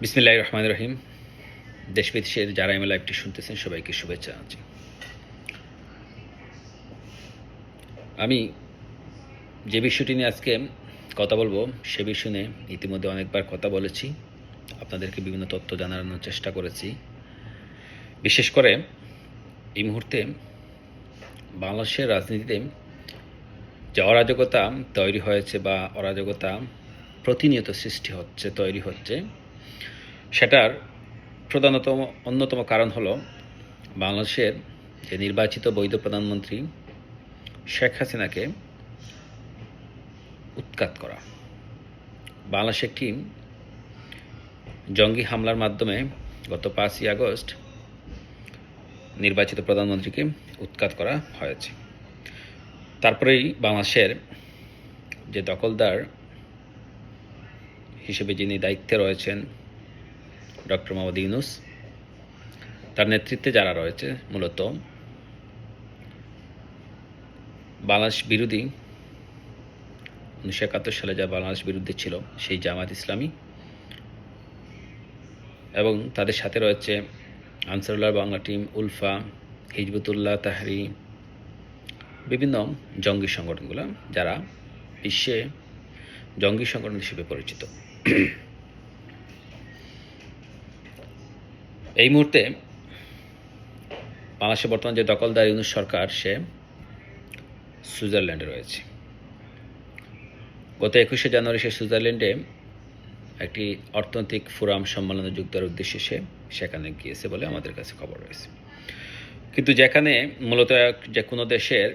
বিসমিল্লাহির রহমানির রহিম। দেশ বিদেশের যারা এই লাইভটি শুনতেছেন সবাইকে শুভেচ্ছা জানাচ্ছি। আমি যে বিষয়টি নিয়ে আজকে কথা বলবো সে বিষয় নিয়ে ইতিমধ্যে অনেকবার কথা বলেছি, আপনাদেরকে বিভিন্ন তথ্য জানানোর চেষ্টা করেছি। বিশেষ করে এই মুহূর্তে বাংলাদেশের রাজনীতিতে যে অরাজকতা তৈরি হয়েছে বা অরাজকতা প্রতিনিয়ত সৃষ্টি হচ্ছে, তৈরি হচ্ছে, সেটার অন্যতম কারণ হলো বাংলাদেশের যে নির্বাচিত বৈধ প্রধানমন্ত্রী শেখ হাসিনাকে উৎখাত করা। বাংলাদেশে একটি জঙ্গি হামলার মাধ্যমে গত 5ই আগস্ট নির্বাচিত প্রধানমন্ত্রীকে উৎখাত করা হয়েছে। তারপরেই বাংলাদেশের যে দখলদার হিসেবে যিনি দায়িত্বে রয়েছেন ডক্টর মোহাম্মদ ইউনূস, তার নেতৃত্বে যারা রয়েছে মূলত বাংলাদেশ বিরোধী 1971 সালে যা বাংলাদেশ বিরুদ্ধে ছিল সেই জামাত ইসলামী, এবং তাদের সাথে রয়েছে আনসারুল্লাহ বাংলা টিম, উলফা, হিজবুতুল্লাহ তাহরি, বিভিন্ন জঙ্গি সংগঠনগুলো যারা বিশ্বে জঙ্গি সংগঠন হিসেবে পরিচিত। এই মুহূর্তে বাংলাদেশে বর্তমান যে দখলদার ইউনূস সরকার, সে সুইজারল্যান্ডে রয়েছে। গত 21শে জানুয়ারি সে সুইজারল্যান্ডে একটি অর্থনৈতিক ফোরাম সম্মেলনে যোগ দেওয়ার উদ্দেশ্যে সে সেখানে গিয়েছে বলে আমাদের কাছে খবর রয়েছে। কিন্তু যেখানে মূলত যে কোনো দেশের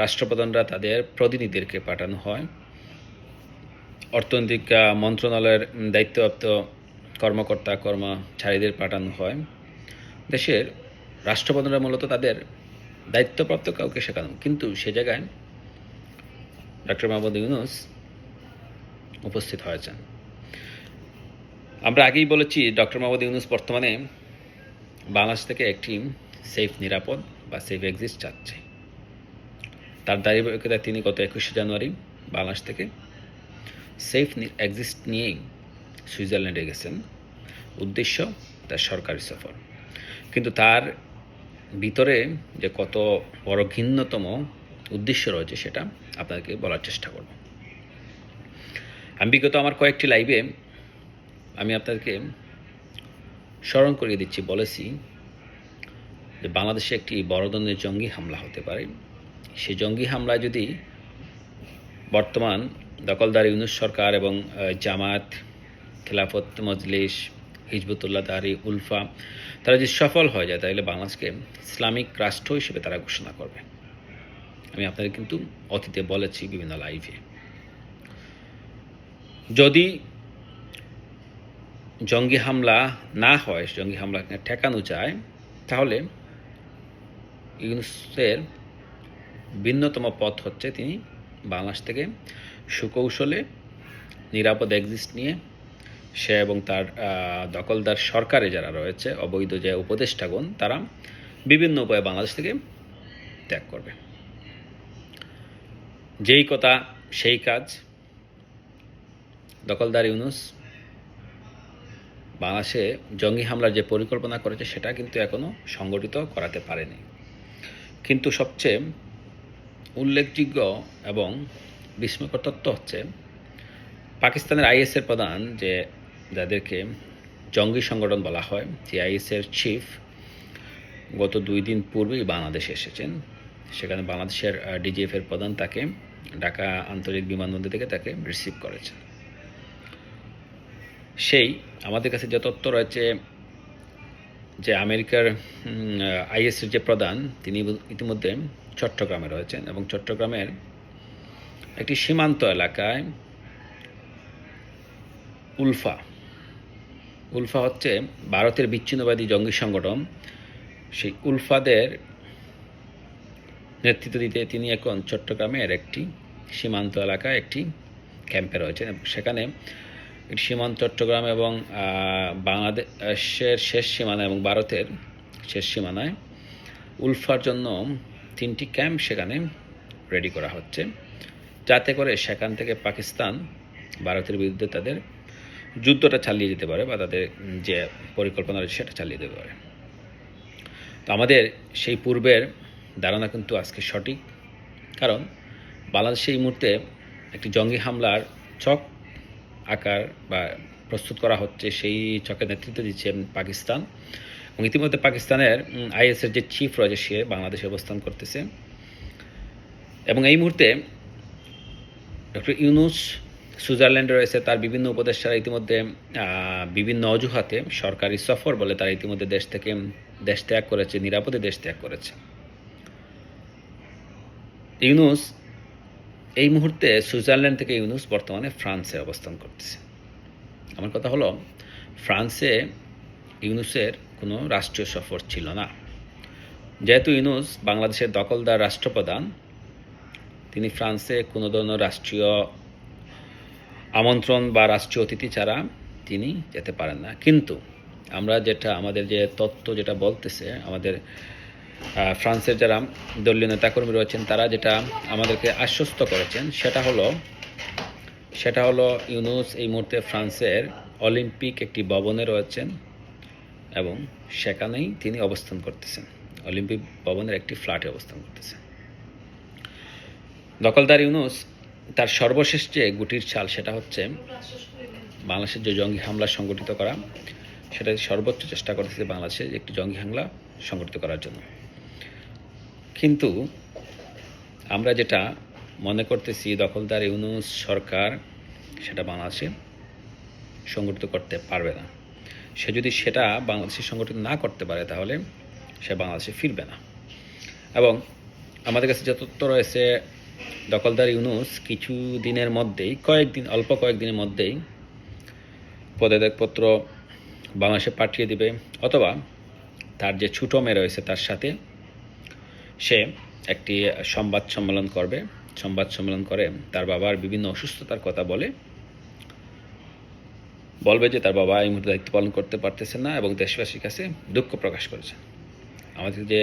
রাষ্ট্রপ্রধানরা তাদের প্রতিনিধিদেরকে পাঠানো হয়, অর্থনৈতিক মন্ত্রণালয়ের দায়িত্বপ্রাপ্ত কর্মকর্তা কর্মচারীদের পাঠানো হয়, দেশের রাষ্ট্রপ্রধানরা মূলত তাদের দায়িত্বপ্রাপ্ত কাউকে শেখানো, কিন্তু সে জায়গায় ডক্টর মোহাম্মদ ইউনূস উপস্থিত হয়েছেন। আমরা আগেই বলেছি ডক্টর মোহাম্মদ ইউনূস বর্তমানে বাংলাদেশ থেকে একটি সেফ, নিরাপদ বা সেফ এক্সিট চাচ্ছে। তার ধারাবাহিকতায় তিনি গত 21শে জানুয়ারি বাংলাদেশ থেকে সেফ এক্সিট নিয়েই সুইজারল্যান্ডে গেছেন। উদ্দেশ্য তার সরকারি সফর, কিন্তু তার ভিতরে যে কত বড় ঘৃণ্যতম উদ্দেশ্য রয়েছে সেটা আপনাদেরকে বলার চেষ্টা করব। আমি বিগত আমার কয়েকটি লাইভে আমি আপনাদেরকে স্মরণ করিয়ে দিচ্ছি, বলেছি যে বাংলাদেশে একটি বড় ধরনের জঙ্গি হামলা হতে পারে। সেই জঙ্গি হামলায় যদি বর্তমান দখলদার ইউনূস সরকার এবং জামাত, খেলাফত মজলিস, হিজবুতুল্লাহ তাহরি, উলফা, তারা যদি সফল হয়ে যায় তাহলে বাংলাদেশকে ইসলামিক রাষ্ট্র হিসেবে তারা ঘোষণা করবে। আমি আপনাদের কিন্তু অতীতে বলেছি বিভিন্ন লাইভে। যদি জঙ্গি হামলা না হয়, জঙ্গি হামলা ঠেকানো যায়, তাহলে ইউনূসের ভিন্নতম পথ হচ্ছে তিনি বাংলাদেশ থেকে সুকৌশলে নিরাপদ এক্সিট নিয়ে সে এবং তার দখলদার সরকারে যারা রয়েছে, অবৈধ যে উপদেষ্টাগণ, তারা বিভিন্ন উপায়ে বাংলাদেশ থেকে ত্যাগ করবে। যেই কথা সেই কাজ। দখলদার ইউনূস বাংলাদেশে জঙ্গি হামলার যে পরিকল্পনা করেছে সেটা কিন্তু এখনও সংগঠিত করাতে পারেনি। কিন্তু সবচেয়ে উল্লেখযোগ্য এবং বিস্ময়কর তথ্য হচ্ছে পাকিস্তানের আইএসের প্রধান, যে যাদেরকে জঙ্গি সংগঠন বলা হয়, যে আইএসের চিফ গত 2 দিন পূর্বেই বাংলাদেশে এসেছেন। সেখানে বাংলাদেশের ডিজিএফের প্রধান তাকে ঢাকা আন্তর্জাতিক বিমানবন্দর থেকে তাকে রিসিভ করেছেন। সেই আমাদের কাছে যে তথ্য রয়েছে যে আমেরিকার আইএসের যে প্রধান, তিনি ইতিমধ্যে চট্টগ্রামে রয়েছেন এবং চট্টগ্রামের একটি সীমান্ত এলাকায় উলফা হচ্ছে ভারতের বিচ্ছিন্নবাদী জঙ্গি সংগঠন। সেই উলফাদের নেতৃত্ব দিতে তিনি এখন চট্টগ্রামের একটি সীমান্ত এলাকায় একটি ক্যাম্পে রয়েছেন এবং সেখানে একটি সীমান্ত চট্টগ্রাম এবং বাংলাদেশের শেষ সীমানা এবং ভারতের শেষ সীমানায় উলফার জন্য 3টি ক্যাম্প সেখানে রেডি করা হচ্ছে, যাতে করে সেখান থেকে পাকিস্তান ভারতের বিরুদ্ধে তাদের যুদ্ধটা চালিয়ে যেতে পারে বা তাদের যে পরিকল্পনা রয়েছে সেটা চালিয়ে যেতে পারে। তো আমাদের সেই পূর্বের ধারণা কিন্তু আজকে সঠিক, কারণ বাংলাদেশে এই মুহূর্তে একটি জঙ্গি হামলার ছক আকার বা প্রস্তুত করা হচ্ছে। সেই ছকের নেতৃত্ব দিচ্ছে পাকিস্তান, এবং ইতিমধ্যে পাকিস্তানের আইএসের যে চিফ রয়েছে সে বাংলাদেশে অবস্থান করতেছে। এবং এই মুহূর্তে ডক্টর ইউনূস সুইজারল্যান্ডে রয়েছে, তার বিভিন্ন উপদেষ্টারা ইতিমধ্যে বিভিন্ন অজুহাতে সরকারি সফর বলে তারা ইতিমধ্যে দেশ ত্যাগ করেছে, নিরাপদে দেশ ত্যাগ করেছে। ইউনূস এই মুহূর্তে সুইজারল্যান্ড থেকে ইউনূস বর্তমানে ফ্রান্সে অবস্থান করতেছে। আমার কথা হলো, ফ্রান্সে ইউনূসের কোনো রাষ্ট্রীয় সফর ছিল না। যেহেতু ইউনূস বাংলাদেশের দখলদার রাষ্ট্রপ্রধান, তিনি ফ্রান্সে কোনো ধরনের রাষ্ট্রীয় আমন্ত্রণ বা রাষ্ট্রীয় অতিথি ছাড়া তিনি যেতে পারেন না। কিন্তু আমরা আমাদের যে তথ্য যেটা বলতেছে, আমাদের ফ্রান্সের যারা দলীয় নেতাকর্মী রয়েছেন তারা যেটা আমাদেরকে আশ্বস্ত করেছেন সেটা হলো ইউনূস এই মুহূর্তে ফ্রান্সের অলিম্পিক একটি ভবনে রয়েছেন এবং সেখানেই তিনি অবস্থান করতেছেন। অলিম্পিক ভবনের একটি ফ্ল্যাটে অবস্থান করতেছেন। দখলদার ইউনূস তার সর্বশেষ যে গুটির চাল সেটা হচ্ছে বাংলাদেশের যে জঙ্গি হামলা সংগঠিত করা, সেটা সর্বোচ্চ চেষ্টা করতেছে বাংলাদেশে একটি জঙ্গি হামলা সংগঠিত করার জন্য। কিন্তু আমরা যেটা মনে করতেছি, দখলদার ইউনূস সরকার সেটা বাংলাদেশে সংগঠিত করতে পারবে না। সে যদি সেটা বাংলাদেশে সংগঠিত না করতে পারে তাহলে সে বাংলাদেশে ফিরবে না। এবং আমাদের কাছে যে তথ্য রয়েছে, দখলদার ইউনূস কিছু দিনের মধ্যেই, অল্প কয়েকদিনের মধ্যেই পদত্যাগপত্র বাংলাদেশে পাঠিয়ে দিবে, অথবা তার যে ছোটো মেয়ে রয়েছে তার সাথে সে একটি সংবাদ সম্মেলন করে তার বাবার বিভিন্ন অসুস্থতার কথা বলবে যে তার বাবা এই মুহূর্তে দায়িত্ব পালন করতে পারতেছে না এবং দেশবাসীর কাছে দুঃখ প্রকাশ করেছে। আমাদের যে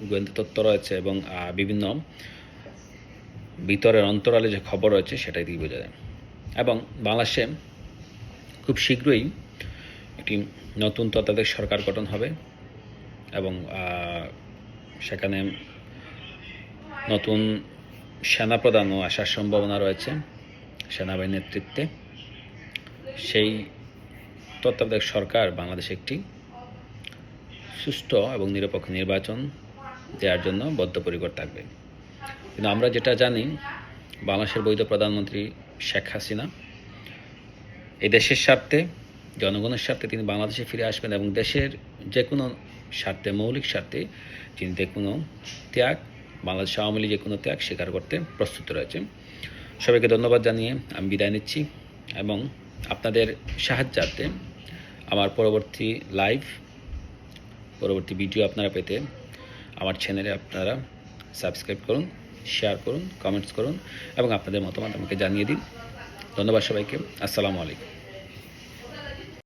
গোয়েন্দা তথ্য রয়েছে এবং বিভিন্ন ভিতরের অন্তরালে যে খবর রয়েছে সেটাই দিয়ে বোঝা যায়। এবং বাংলাদেশে খুব শীঘ্রই একটি নতুন তত্ত্বাবধায়ক সরকার গঠন হবে এবং সেখানে নতুন সেনাপ্রধানও আসার সম্ভাবনা রয়েছে সেনাবাহিনীর নেতৃত্বে। সেই তত্ত্বাবধায়ক সরকার বাংলাদেশে একটি সুষ্ঠু এবং নিরপেক্ষ নির্বাচন দেওয়ার জন্য বদ্ধপরিকর থাকবে। কিন্তু আমরা যেটা জানি, বাংলাদেশের বৈধ প্রধানমন্ত্রী শেখ হাসিনা এই দেশের স্বার্থে, জনগণের স্বার্থে তিনি বাংলাদেশে ফিরে আসবেন এবং দেশের যে কোনো স্বার্থে, মৌলিক স্বার্থে তিনি যে কোনো ত্যাগ, বাংলাদেশ আওয়ামী লীগ যে কোনো ত্যাগ স্বীকার করতে প্রস্তুত রয়েছে। সবাইকে ধন্যবাদ জানিয়ে আমি বিদায় নিচ্ছি এবং আপনাদের সাহায্যার্থে আমার পরবর্তী ভিডিও আপনারা পেতে আমার চ্যানেলে আপনারা সাবস্ক্রাইব করুন, শেয়ার করুন, কমেন্টস করুন এবং আপনাদের মতামত আমাকে জানিয়ে দিন। ধন্যবাদ সবাইকে। আসসালামু আলাইকুম।